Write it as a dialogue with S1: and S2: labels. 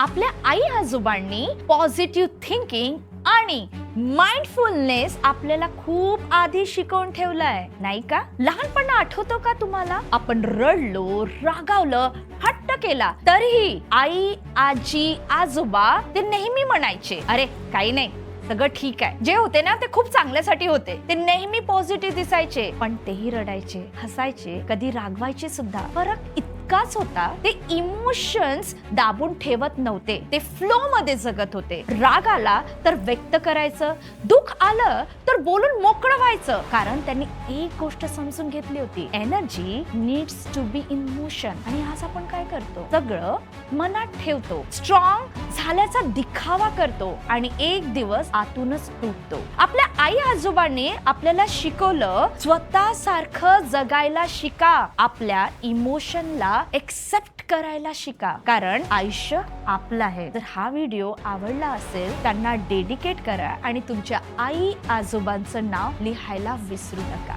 S1: आपल्या आई आजोबांनी positive thinking आणि माइंडफुलनेस आपल्याला खूप आधी शिकवून ठेवलाय, नाही का? लहानपणी आठवतो का तुम्हाला? आपण रडलो, रागावलं, हट्ट केला तरीही आई, आजी, आजोबा ते नेहमी म्हणायचे, अरे काही नाही, सगळं ठीक आहे. जे होते ना ते खूप चांगल्यासाठी होते. ते नेहमी पॉझिटिव्ह दिसायचे, पण तेही रडायचे, हसायचे, कधी रागवायचे सुद्धा. फरक इतकाच होता, ते इमोशन्स दाबून ठेवत नव्हते, ते फ्लो मध्ये जगत होते. राग आला तर व्यक्त करायचं, दुःख आलं तर बोलून मोकळं व्हायचं, कारण त्यांनी एक गोष्ट समजून घेतली होती, energy needs to be in motion. आणि आज आपण काय करतो? सगळं मनात ठेवतो, स्ट्रॉंग झाल्याचा दिखावा करतो आणि एक दिवस आतूनच तुटतो. आपल्या आई आजोबांनी आपल्याला शिकवलं, स्वतः सारखं जगायला शिका, आपल्या इमोशनला एक्सेप्ट करायला शिका, कारण आयुष्य आपलं आहे. जर हा व्हिडिओ आवडला असेल त्यांना डेडिकेट करा आणि तुमच्या आई आजोबांचं नाव लिहायला विसरू नका.